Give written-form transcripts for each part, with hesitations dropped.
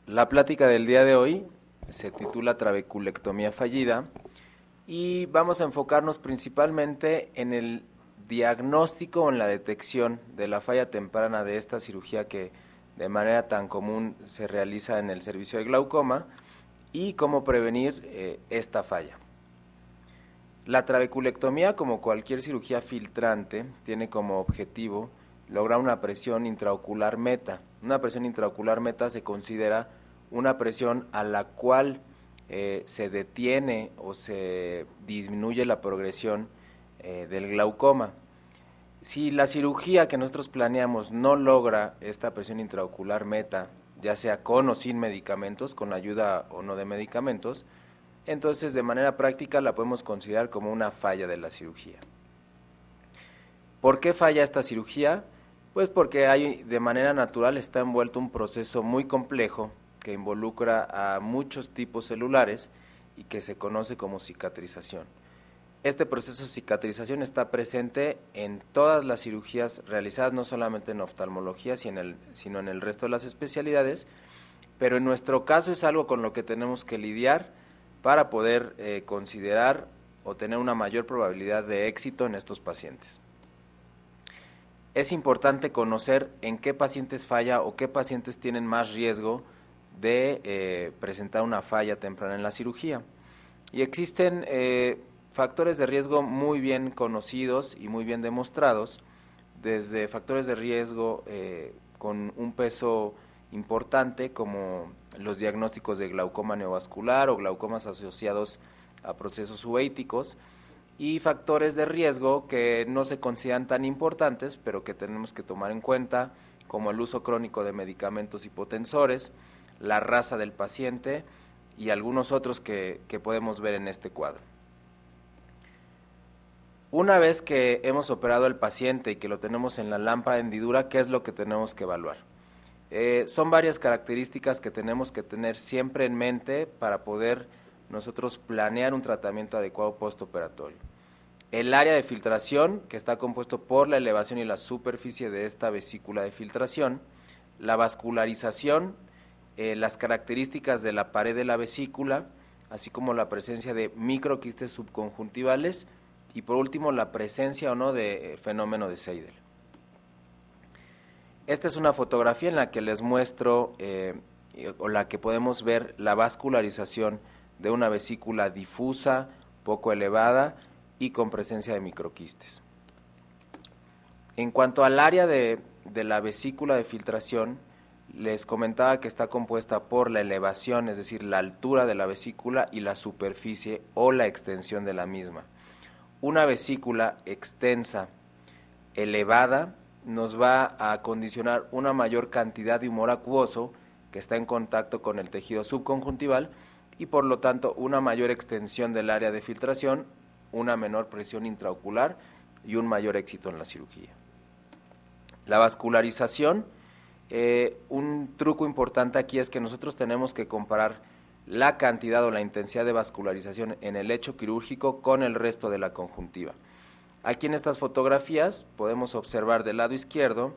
La plática del día de hoy se titula Trabeculectomía fallida y vamos a enfocarnos principalmente en el diagnóstico o en la detección de la falla temprana de esta cirugía que de manera tan común se realiza en el servicio de glaucoma y cómo prevenir esta falla. La trabeculectomía, como cualquier cirugía filtrante, tiene como objetivo lograr una presión intraocular meta. Una presión intraocular meta se considera una presión a la cual se detiene o se disminuye la progresión del glaucoma. Si la cirugía que nosotros planeamos no logra esta presión intraocular meta, ya sea con o sin medicamentos, con ayuda o no de medicamentos, entonces de manera práctica la podemos considerar como una falla de la cirugía. ¿Por qué falla esta cirugía? Pues porque de manera natural está envuelto un proceso muy complejo que involucra a muchos tipos celulares y que se conoce como cicatrización. Este proceso de cicatrización está presente en todas las cirugías realizadas, no solamente en oftalmología, sino en el resto de las especialidades, pero en nuestro caso es algo con lo que tenemos que lidiar para poder considerar o tener una mayor probabilidad de éxito en estos pacientes. Es importante conocer en qué pacientes falla o qué pacientes tienen más riesgo de presentar una falla temprana en la cirugía. Y existen factores de riesgo muy bien conocidos y muy bien demostrados, desde factores de riesgo con un peso importante como los diagnósticos de glaucoma neovascular o glaucomas asociados a procesos uvéiticos, y factores de riesgo que no se consideran tan importantes, pero que tenemos que tomar en cuenta, como el uso crónico de medicamentos hipotensores, la raza del paciente y algunos otros que podemos ver en este cuadro. Una vez que hemos operado al paciente y que lo tenemos en la lámpara de hendidura, ¿qué es lo que tenemos que evaluar? Son varias características que tenemos que tener siempre en mente para poder nosotros planear un tratamiento adecuado postoperatorio. El área de filtración, que está compuesto por la elevación y la superficie de esta vesícula de filtración, la vascularización, las características de la pared de la vesícula, así como la presencia de microquistes subconjuntivales y por último la presencia o no de fenómeno de Seidel. Esta es una fotografía en la que les muestro o la que podemos ver la vascularización de una vesícula difusa, poco elevada y con presencia de microquistes. En cuanto al área de la vesícula de filtración, les comentaba que está compuesta por la elevación, es decir, la altura de la vesícula y la superficie o la extensión de la misma. Una vesícula extensa, elevada, nos va a condicionar una mayor cantidad de humor acuoso que está en contacto con el tejido subconjuntival y por lo tanto una mayor extensión del área de filtración, una menor presión intraocular y un mayor éxito en la cirugía. La vascularización, un truco importante aquí es que nosotros tenemos que comparar la cantidad o la intensidad de vascularización en el lecho quirúrgico con el resto de la conjuntiva. Aquí en estas fotografías podemos observar del lado izquierdo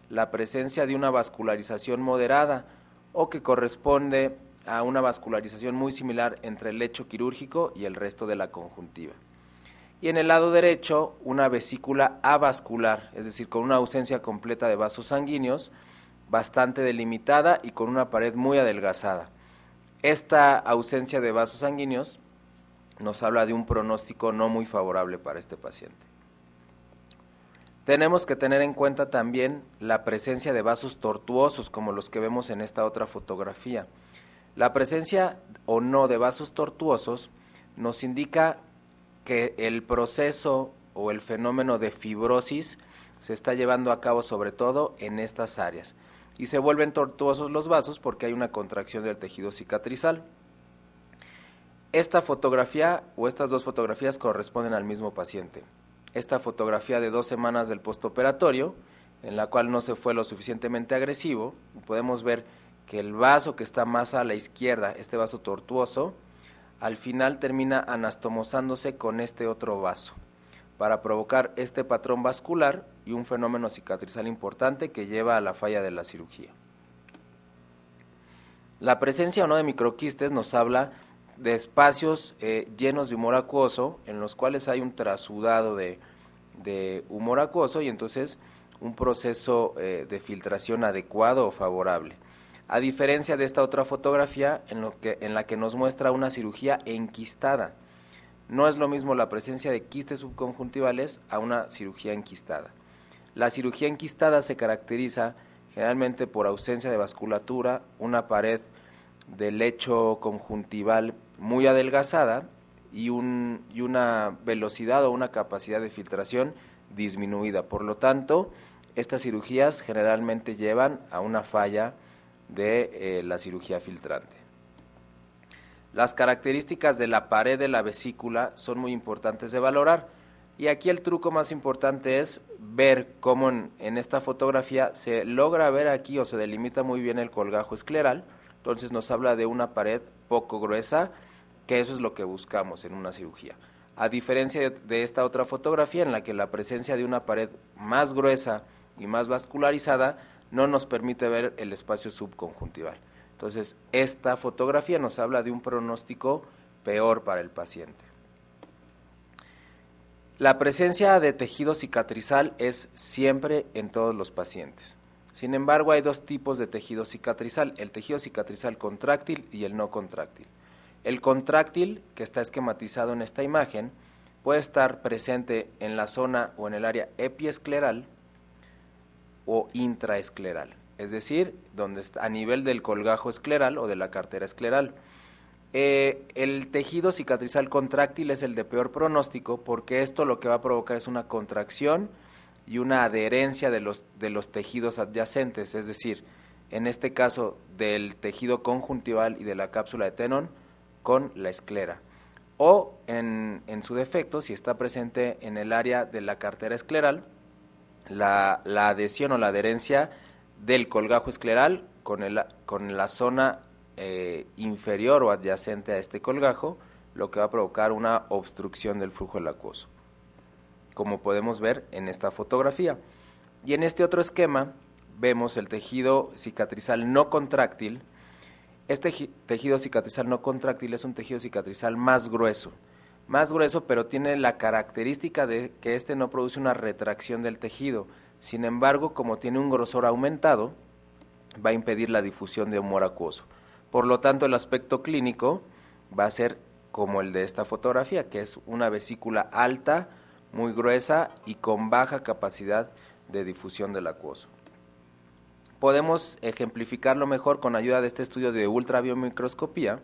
la presencia de una vascularización moderada o que corresponde a una vascularización muy similar entre el lecho quirúrgico y el resto de la conjuntiva. Y en el lado derecho una vesícula avascular, es decir, con una ausencia completa de vasos sanguíneos, bastante delimitada y con una pared muy adelgazada. Esta ausencia de vasos sanguíneos nos habla de un pronóstico no muy favorable para este paciente. Tenemos que tener en cuenta también la presencia de vasos tortuosos, como los que vemos en esta otra fotografía. La presencia o no de vasos tortuosos nos indica que el proceso o el fenómeno de fibrosis se está llevando a cabo sobre todo en estas áreas y se vuelven tortuosos los vasos porque hay una contracción del tejido cicatrizal. Esta fotografía o estas dos fotografías corresponden al mismo paciente. Esta fotografía de 2 semanas del postoperatorio, en la cual no se fue lo suficientemente agresivo, podemos ver que el vaso que está más a la izquierda, este vaso tortuoso, al final termina anastomosándose con este otro vaso, para provocar este patrón vascular y un fenómeno cicatrizal importante que lleva a la falla de la cirugía. La presencia o no de microquistes nos habla de espacios llenos de humor acuoso, en los cuales hay un trasudado de humor acuoso y entonces un proceso de filtración adecuado o favorable. A diferencia de esta otra fotografía en la que nos muestra una cirugía enquistada. No es lo mismo la presencia de quistes subconjuntivales a una cirugía enquistada. La cirugía enquistada se caracteriza generalmente por ausencia de vasculatura, una pared de lecho conjuntival muy adelgazada y una velocidad o una capacidad de filtración disminuida. Por lo tanto, estas cirugías generalmente llevan a una falla de la cirugía filtrante. Las características de la pared de la vesícula son muy importantes de valorar. Y aquí el truco más importante es ver cómo en esta fotografía se logra ver aquí o se delimita muy bien el colgajo escleral. Entonces nos habla de una pared poco gruesa, que eso es lo que buscamos en una cirugía. A diferencia de esta otra fotografía en la que la presencia de una pared más gruesa y más vascularizada no nos permite ver el espacio subconjuntival. Entonces esta fotografía nos habla de un pronóstico peor para el paciente. La presencia de tejido cicatrizal es siempre en todos los pacientes. Sin embargo, hay dos tipos de tejido cicatrizal, el tejido cicatrizal contráctil y el no contráctil. El contráctil, que está esquematizado en esta imagen, puede estar presente en la zona o en el área epiescleral o intraescleral, es decir, donde está a nivel del colgajo escleral o de la cartera escleral. El tejido cicatrizal contráctil es el de peor pronóstico porque esto lo que va a provocar es una contracción y una adherencia de los tejidos adyacentes, es decir, en este caso del tejido conjuntival y de la cápsula de Tenon con la esclera. O en su defecto, si está presente en el área de la cartera escleral, la adhesión o la adherencia del colgajo escleral con la zona inferior o adyacente a este colgajo, lo que va a provocar una obstrucción del flujo del acuoso, como podemos ver en esta fotografía. Y en este otro esquema vemos el tejido cicatrizal no contráctil. Este tejido cicatrizal no contráctil es un tejido cicatrizal más grueso, pero tiene la característica de que este no produce una retracción del tejido. Sin embargo, como tiene un grosor aumentado, va a impedir la difusión de humor acuoso. Por lo tanto, el aspecto clínico va a ser como el de esta fotografía, que es una vesícula alta, muy gruesa y con baja capacidad de difusión del acuoso. Podemos ejemplificarlo mejor con ayuda de este estudio de ultrabiomicroscopía,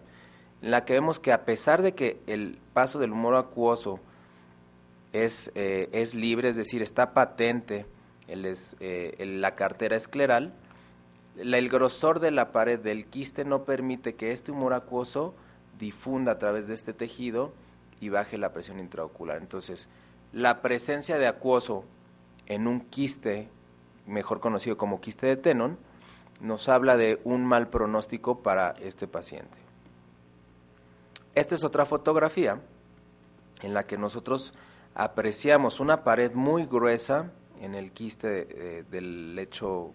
en la que vemos que a pesar de que el paso del humor acuoso es libre, es decir, está patente la cartera escleral, el grosor de la pared del quiste no permite que este humor acuoso difunda a través de este tejido y baje la presión intraocular. Entonces, la presencia de acuoso en un quiste, mejor conocido como quiste de Tenon, nos habla de un mal pronóstico para este paciente. Esta es otra fotografía en la que nosotros apreciamos una pared muy gruesa en el quiste del lecho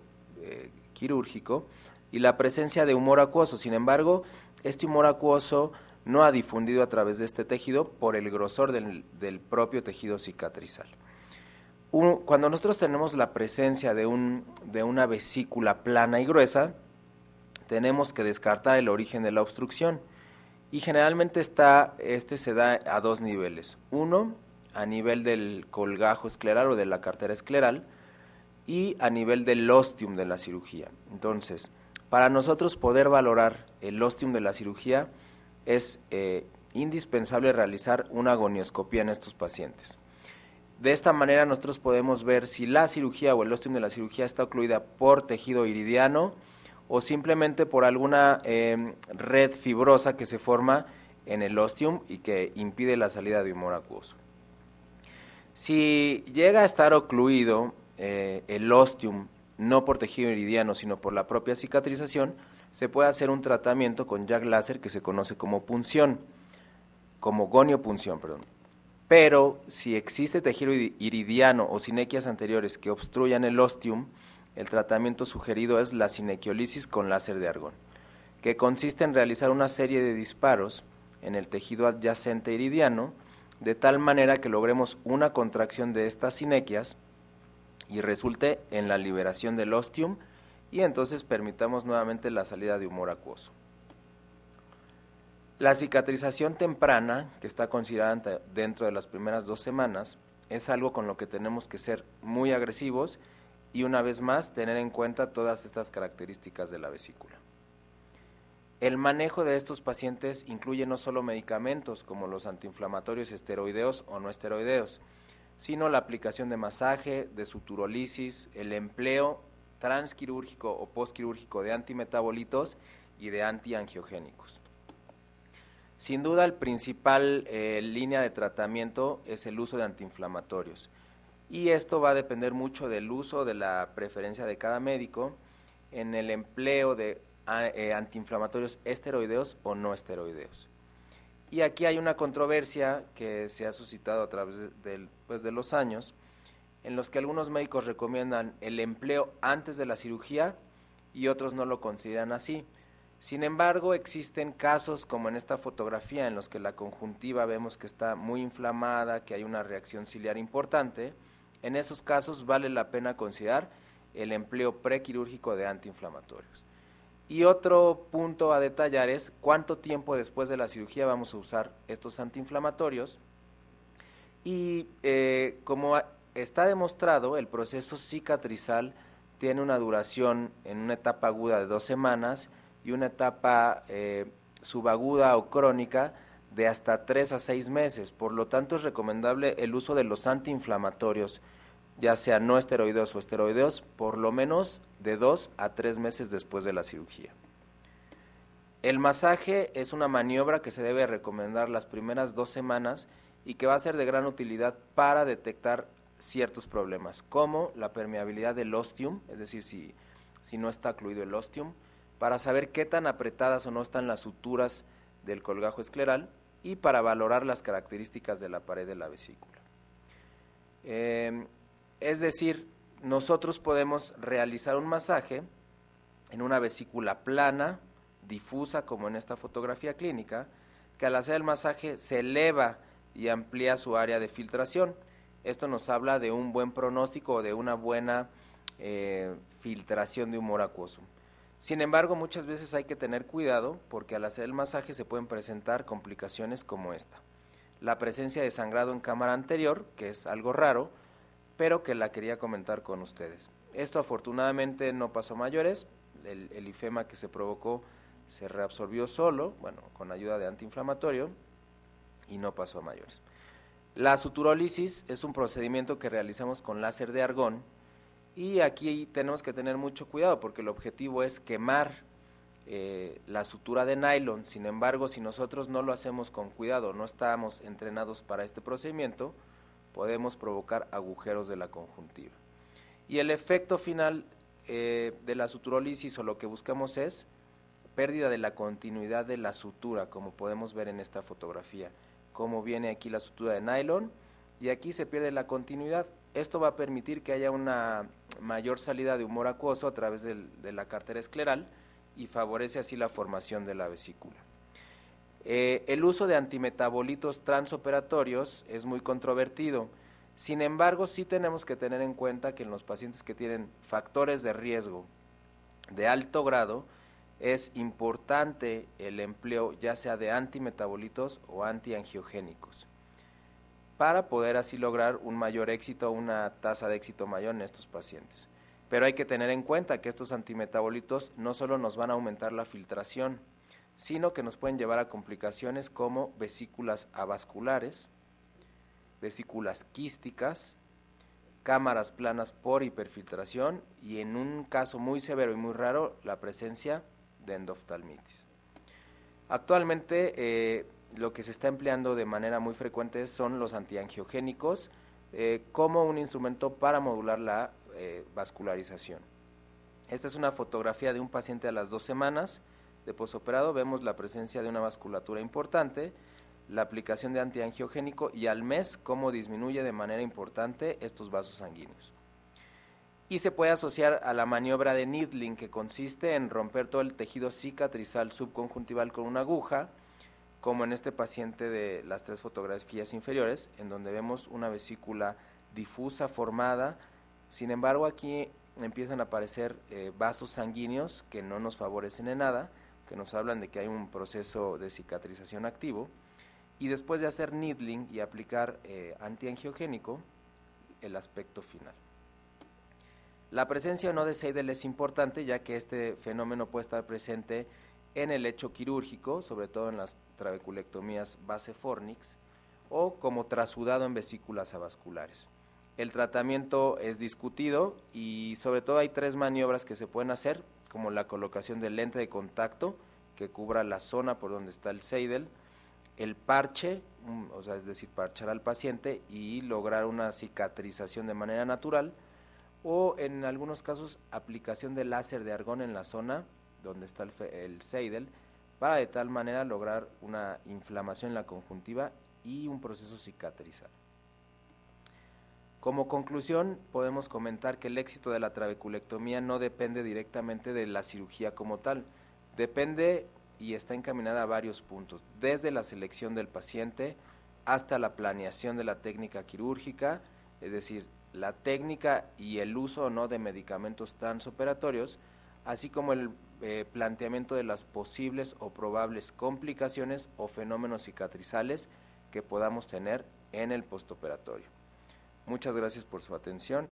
quirúrgico y la presencia de humor acuoso. Sin embargo, este humor acuoso no ha difundido a través de este tejido por el grosor del propio tejido cicatrizal. Cuando nosotros tenemos la presencia de una vesícula plana y gruesa, tenemos que descartar el origen de la obstrucción y generalmente se da a dos niveles. Uno, a nivel del colgajo escleral o de la cartera escleral, y a nivel del ostium de la cirugía. Entonces, para nosotros poder valorar el ostium de la cirugía es indispensable realizar una gonioscopía en estos pacientes. De esta manera nosotros podemos ver si la cirugía o el ostium de la cirugía está ocluida por tejido iridiano o simplemente por alguna red fibrosa que se forma en el ostium y que impide la salida de humor acuoso. Si llega a estar ocluido el ostium, no por tejido iridiano, sino por la propia cicatrización, se puede hacer un tratamiento con jack láser que se conoce como punción, como goniopunción, perdón. Pero si existe tejido iridiano o sinequias anteriores que obstruyan el ostium, el tratamiento sugerido es la cinequiolisis con láser de argón. que consiste en realizar una serie de disparos en el tejido adyacente iridiano, de tal manera que logremos una contracción de estas sinequias y resulte en la liberación del ostium y entonces permitamos nuevamente la salida de humor acuoso. La cicatrización temprana, que está considerada dentro de las primeras 2 semanas, es algo con lo que tenemos que ser muy agresivos y una vez más tener en cuenta todas estas características de la vesícula. El manejo de estos pacientes incluye no solo medicamentos como los antiinflamatorios esteroideos o no esteroideos, sino la aplicación de masaje, de suturolisis, el empleo transquirúrgico o postquirúrgico de antimetabolitos y de antiangiogénicos. Sin duda, el principal línea de tratamiento es el uso de antiinflamatorios y esto va a depender mucho del uso, de la preferencia de cada médico en el empleo de antiinflamatorios esteroideos o no esteroideos. Y aquí hay una controversia que se ha suscitado a través de los años, en los que algunos médicos recomiendan el empleo antes de la cirugía y otros no lo consideran así. Sin embargo, existen casos como en esta fotografía en los que la conjuntiva vemos que está muy inflamada, que hay una reacción ciliar importante. En esos casos vale la pena considerar el empleo prequirúrgico de antiinflamatorios. Y otro punto a detallar es cuánto tiempo después de la cirugía vamos a usar estos antiinflamatorios. Y como está demostrado, el proceso cicatrizal tiene una duración en una etapa aguda de 2 semanas y una etapa subaguda o crónica de hasta 3 a 6 meses. Por lo tanto, es recomendable el uso de los antiinflamatorios, ya sea no esteroideos o esteroideos, por lo menos de 2 a 3 meses después de la cirugía. El masaje es una maniobra que se debe recomendar las primeras 2 semanas y que va a ser de gran utilidad para detectar ciertos problemas, como la permeabilidad del ostium, es decir, si no está ocluido el ostium, para saber qué tan apretadas o no están las suturas del colgajo escleral y para valorar las características de la pared de la vesícula. Es decir, nosotros podemos realizar un masaje en una vesícula plana, difusa, como en esta fotografía clínica, que al hacer el masaje se eleva y amplía su área de filtración. Esto nos habla de un buen pronóstico o de una buena filtración de humor acuoso. Sin embargo, muchas veces hay que tener cuidado porque al hacer el masaje se pueden presentar complicaciones como esta. La presencia de sangrado en cámara anterior, que es algo raro, pero que la quería comentar con ustedes. Esto afortunadamente no pasó a mayores, el ifema que se provocó se reabsorbió solo, bueno, con ayuda de antiinflamatorio, y no pasó a mayores. La suturólisis es un procedimiento que realizamos con láser de argón, y aquí tenemos que tener mucho cuidado porque el objetivo es quemar la sutura de nylon. Sin embargo, si nosotros no lo hacemos con cuidado, no estamos entrenados para este procedimiento, podemos provocar agujeros de la conjuntiva. Y el efecto final de la suturólisis, o lo que buscamos, es pérdida de la continuidad de la sutura, como podemos ver en esta fotografía, como viene aquí la sutura de nylon, y aquí se pierde la continuidad. Esto va a permitir que haya una mayor salida de humor acuoso a través de la cartera escleral y favorece así la formación de la vesícula. El uso de antimetabolitos transoperatorios es muy controvertido. Sin embargo, sí tenemos que tener en cuenta que en los pacientes que tienen factores de riesgo de alto grado, es importante el empleo ya sea de antimetabolitos o antiangiogénicos, para poder así lograr un mayor éxito, una tasa de éxito mayor en estos pacientes. Pero hay que tener en cuenta que estos antimetabolitos no solo nos van a aumentar la filtración, sino que nos pueden llevar a complicaciones como vesículas avasculares, vesículas quísticas, cámaras planas por hiperfiltración y en un caso muy severo y muy raro, la presencia de endoftalmitis. Actualmente lo que se está empleando de manera muy frecuente son los antiangiogénicos como un instrumento para modular la vascularización. Esta es una fotografía de un paciente a las 2 semanas de posoperado. Vemos la presencia de una vasculatura importante, la aplicación de antiangiogénico y al mes cómo disminuye de manera importante estos vasos sanguíneos. y se puede asociar a la maniobra de needling, que consiste en romper todo el tejido cicatrizal subconjuntival con una aguja, como en este paciente de las 3 fotografías inferiores, en donde vemos una vesícula difusa formada. Sin embargo, aquí empiezan a aparecer vasos sanguíneos que no nos favorecen en nada, que nos hablan de que hay un proceso de cicatrización activo, y después de hacer needling y aplicar antiangiogénico, el aspecto final. La presencia o no de Seidel es importante, ya que este fenómeno puede estar presente en el lecho quirúrgico, sobre todo en las trabeculectomías base fornix, o como trasudado en vesículas avasculares. El tratamiento es discutido y sobre todo hay 3 maniobras que se pueden hacer, como la colocación de lente de contacto que cubra la zona por donde está el Seidel, el parche, o sea, es decir, parchar al paciente y lograr una cicatrización de manera natural, o en algunos casos aplicación de láser de argón en la zona donde está el Seidel, para de tal manera lograr una inflamación en la conjuntiva y un proceso cicatrizal. Como conclusión, podemos comentar que el éxito de la trabeculectomía no depende directamente de la cirugía como tal, depende y está encaminada a varios puntos, desde la selección del paciente hasta la planeación de la técnica quirúrgica, es decir, la técnica y el uso o no de medicamentos transoperatorios, así como el planteamiento de las posibles o probables complicaciones o fenómenos cicatrizales que podamos tener en el postoperatorio. Muchas gracias por su atención.